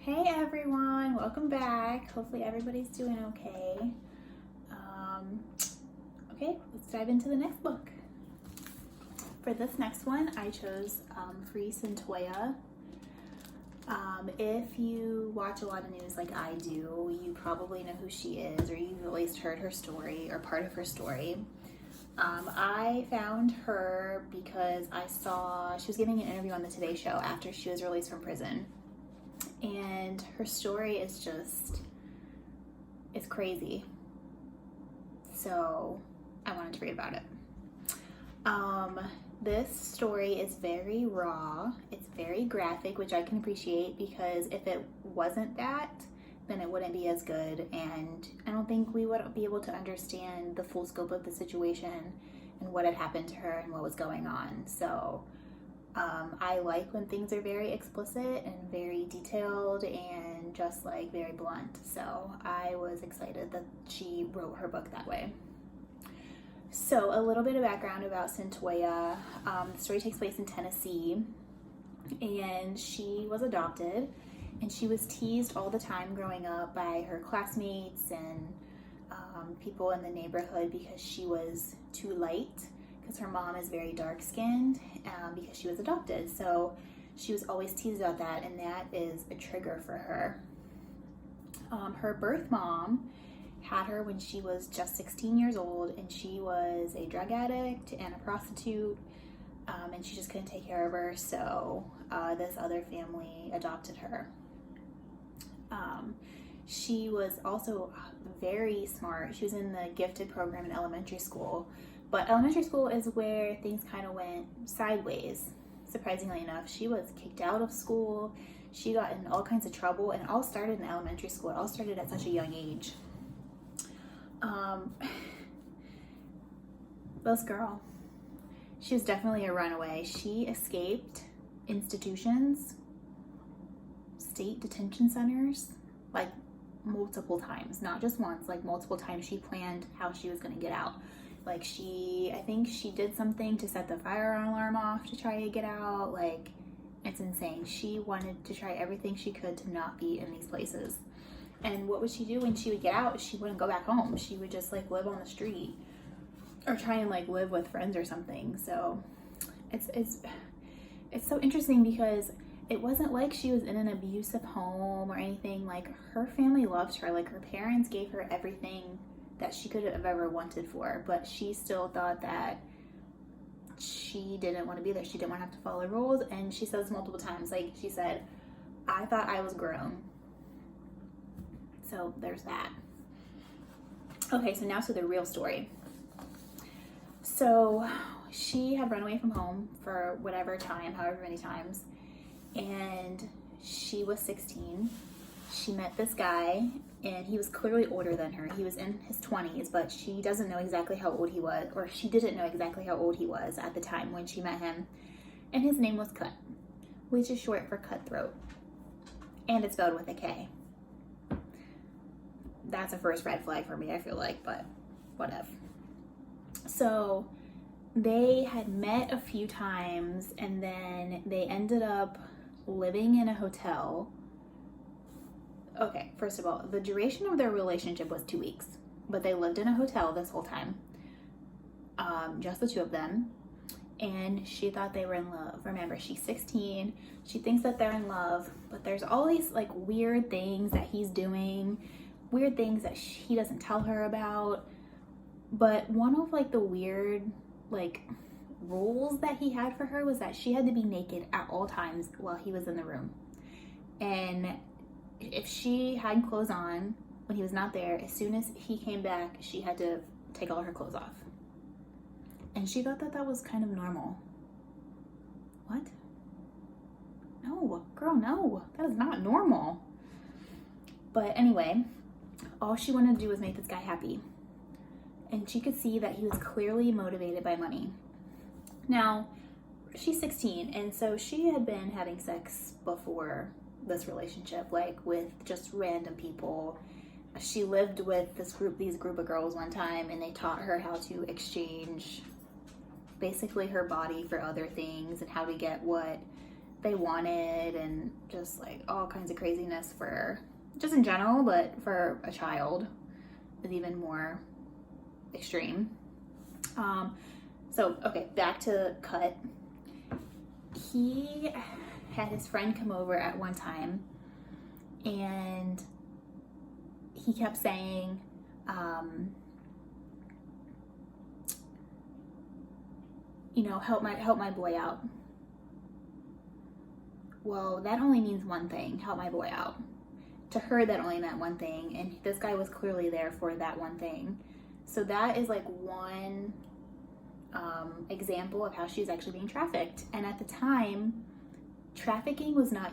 Hey everyone, welcome back. Hopefully everybody's doing okay. Okay, let's dive into the next book. For this next one, I chose Free Cyntoia. If you watch a lot of news like I do, you probably know who she is, or you've at least heard her story or part of her story. I found her because I saw she was giving an interview on the Today Show after she was released from prison. And her story is just, it's crazy. So I wanted to read about it. This story is very raw. It's very graphic, which I can appreciate because if it wasn't that, then it wouldn't be as good. And I don't think we would be able to understand the full scope of the situation and what had happened to her and what was going on. So I like when things are very explicit and very detailed and just like very blunt. So I was excited that she wrote her book that way. So a little bit of background about Cyntoia. The story takes place in Tennessee, and she was adopted, and she was teased all the time growing up by her classmates and people in the neighborhood because she was too light, because her mom is very dark-skinned because she was adopted. So she was always teased about that, and that is a trigger for her. Her birth mom had her when she was just 16 years old, and she was a drug addict and a prostitute, and she just couldn't take care of her, so this other family adopted her. She was also very smart. She was in the gifted program in elementary school, but elementary school is where things kind of went sideways. Surprisingly enough, she was kicked out of school. She got in all kinds of trouble, and it all started in elementary school. It all started at such a young age. This girl, she was definitely a runaway. She escaped institutions, state detention centers, like multiple times, not just once, like multiple times. She planned how she was going to get out. Like I think she did something to set the fire alarm off to try to get out. Like, it's insane. She wanted to try everything she could to not be in these places. And what would she do when she would get out? She wouldn't go back home. She would just like live on the street or try and like live with friends or something. So it's so interesting because it wasn't like she was in an abusive home or anything. Like, her family loved her. Like, her parents gave her everything that she could have ever wanted for her, but she still thought that she didn't want to be there. She didn't want to have to follow rules. And she says multiple times, like she said, I thought I was grown. So there's that. Okay, so now to the real story. So she had run away from home for whatever time, however many times, and she was 16. She met this guy, and he was clearly older than her. He was in his 20s, but she doesn't know exactly how old he was, or she didn't know exactly how old he was at the time when she met him. And his name was Cut, which is short for cutthroat, and it's spelled with a K. That's a first red flag for me, I feel like, but whatever. So they had met a few times, and then they ended up living in a hotel. Okay, first of all, the duration of their relationship was 2 weeks, but they lived in a hotel this whole time, just the two of them, and she thought they were in love. Remember, she's 16, she thinks that they're in love, but there's all these like weird things that he's doing, weird things that he doesn't tell her about. But one of like the weird like rules that he had for her was that she had to be naked at all times while he was in the room. And if she had clothes on when he was not there, as soon as he came back, she had to take all her clothes off. And she thought that that was kind of normal. What? No, girl, no, that is not normal. But anyway, all she wanted to do was make this guy happy. And she could see that he was clearly motivated by money. Now, she's 16, and so she had been having sex before this relationship, like with just random people. She lived with these group of girls one time, and they taught her how to exchange basically her body for other things and how to get what they wanted. And just like all kinds of craziness for just in general, but for a child is even more extreme. So okay, back to Cut. He had his friend come over at one time, and he kept saying, help my boy out. Well, that only means one thing, help my boy out. To her, that only meant one thing, and this guy was clearly there for that one thing. So that is like one example of how she was actually being trafficked. And at the time, trafficking was not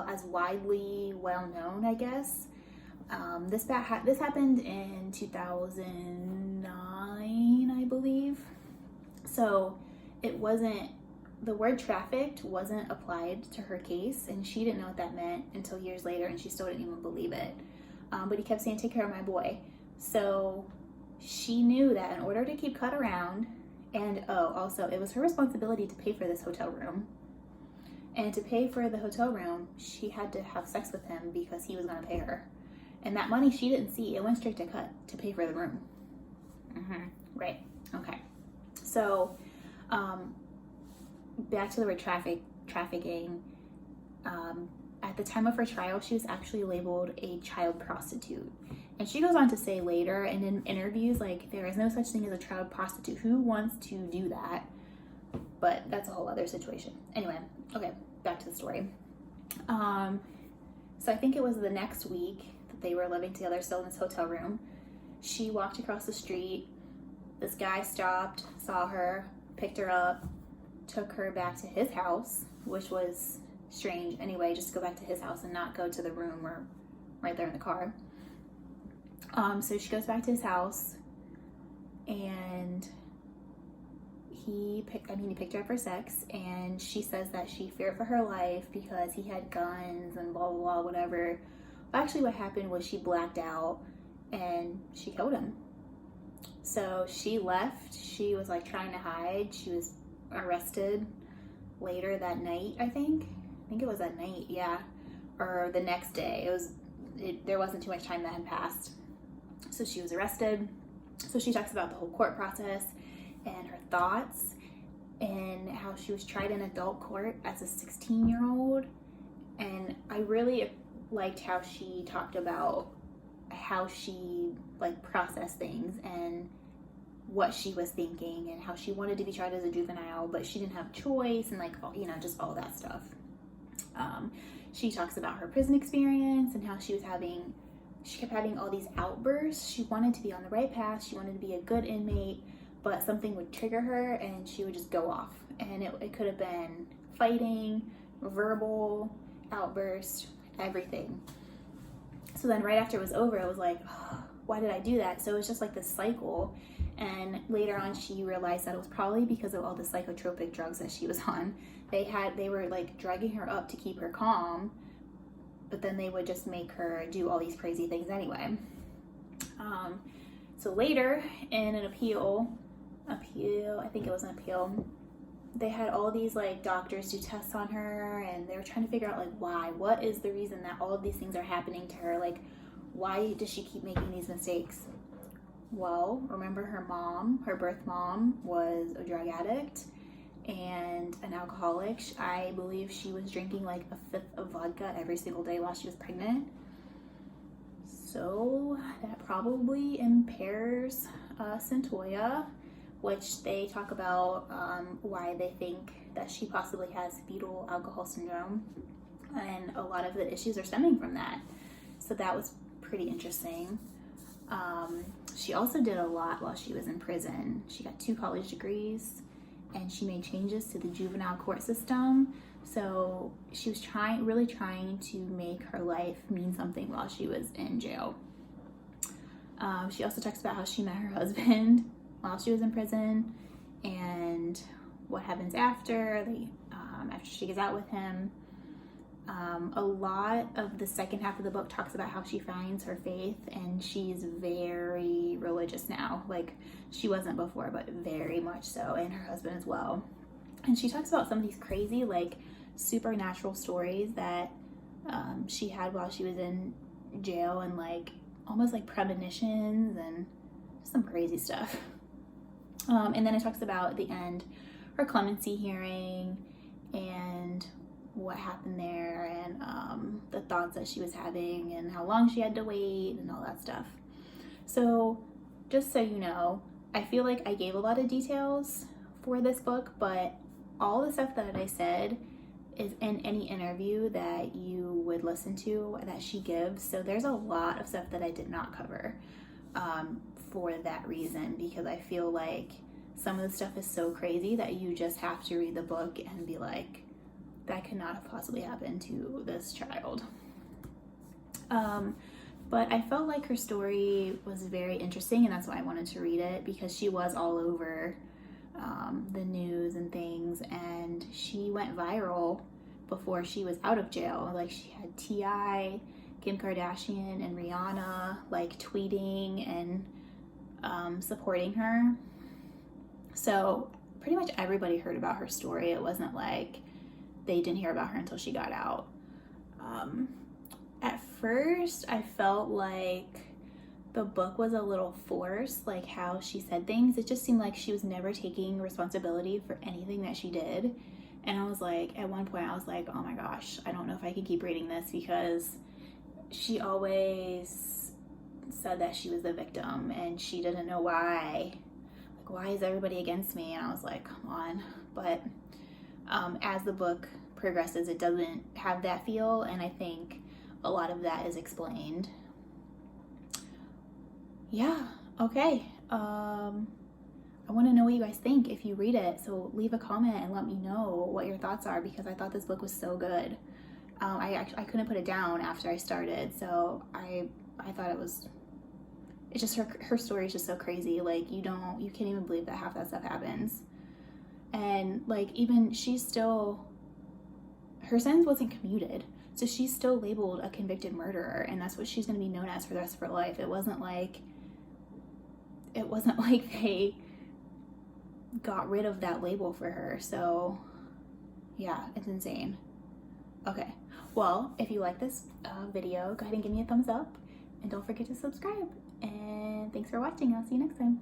as widely well known, I guess. This happened in 2009, I believe. So the word trafficked wasn't applied to her case, and she didn't know what that meant until years later, and she still didn't even believe it. But he kept saying, take care of my boy. So she knew that in order to keep Cut around, and also it was her responsibility to pay for this hotel room. And to pay for the hotel room, she had to have sex with him because he was going to pay her. And that money she didn't see. It went straight to Cut to pay for the room. Right. Okay. So, back to the word trafficking. At the time of her trial, she was actually labeled a child prostitute. And she goes on to say later, and in interviews, like, there is no such thing as a child prostitute. Who wants to do that? But that's a whole other situation. Anyway, okay, back to the story. So I think it was the next week that they were living together still in this hotel room. She walked across the street. This guy stopped, saw her, picked her up, took her back to his house, which was strange anyway, just to go back to his house and not go to the room or right there in the car. So she goes back to his house, and he picked her up for sex, and she says that she feared for her life because he had guns and blah, blah, blah, whatever. Actually, what happened was she blacked out and she killed him. So she left. She was like trying to hide. She was arrested later that night, I think it was that night, yeah, or the next day. There wasn't too much time that had passed. So she was arrested. So she talks about the whole court process and her thoughts and how she was tried in adult court as a 16-year-old. And I really liked how she talked about how she like processed things and what she was thinking and how she wanted to be tried as a juvenile, but she didn't have choice, and like, just all that stuff. She talks about her prison experience and how she kept having all these outbursts. She wanted to be on the right path. She wanted to be a good inmate, but something would trigger her and she would just go off. And it could have been fighting, verbal outburst, everything. So then right after it was over, it was like, oh, why did I do that? So it was just like this cycle. And later on, she realized that it was probably because of all the psychotropic drugs that she was on. They were like drugging her up to keep her calm, but then they would just make her do all these crazy things anyway. So later in an appeal, I think it was an appeal, they had all these like doctors do tests on her, and they were trying to figure out like why, what is the reason that all of these things are happening to her? Like, why does she keep making these mistakes? Well, remember her birth mom was a drug addict and an alcoholic. I believe she was drinking like a fifth of vodka every single day while she was pregnant. So that probably impairs Cyntoia, which they talk about why they think that she possibly has fetal alcohol syndrome. And a lot of the issues are stemming from that. So that was pretty interesting. She also did a lot while she was in prison. She got 2 college degrees, and she made changes to the juvenile court system. So she was really trying to make her life mean something while she was in jail. She also talks about how she met her husband while she was in prison, and what happens after she gets out with him. A lot of the second half of the book talks about how she finds her faith, and she's very religious now. Like, she wasn't before, but very much so, and her husband as well. And she talks about some of these crazy, like, supernatural stories that she had while she was in jail, and like almost like premonitions and some crazy stuff. And then it talks about at the end her clemency hearing and what happened there, and the thoughts that she was having and how long she had to wait and all that stuff. So just so you know, I feel like I gave a lot of details for this book, but all the stuff that I said is in any interview that you would listen to that she gives. So there's a lot of stuff that I did not cover for that reason, because I feel like some of the stuff is so crazy that you just have to read the book and be like, that could not have possibly happened to this child. But I felt like her story was very interesting, and that's why I wanted to read it, because she was all over the news and things, and she went viral before she was out of jail. Like, she had T.I., Kim Kardashian, and Rihanna like tweeting and supporting her. So pretty much everybody heard about her story. It wasn't like they didn't hear about her until she got out. At first, I felt like the book was a little forced, like how she said things. It just seemed like she was never taking responsibility for anything that she did. And I was like, at one point, I was like, oh my gosh, I don't know if I can keep reading this, because she always said that she was the victim and she didn't know why. Like, why is everybody against me? And I was like, come on. But as the book progresses, it doesn't have that feel, and I think a lot of that is explained. Yeah, okay. I want to know what you guys think if you read it, so leave a comment and let me know what your thoughts are, because I thought this book was so good. I couldn't put it down after I started, so I thought it's just her story is just so crazy. Like, you can't even believe that half that stuff happens. And like, even her sentence wasn't commuted, so she's still labeled a convicted murderer, and that's what she's going to be known as for the rest of her life. It wasn't like they got rid of that label for her. So yeah, it's insane. Okay, well, if you like this video, go ahead and give me a thumbs up, and don't forget to subscribe. And thanks for watching. I'll see you next time.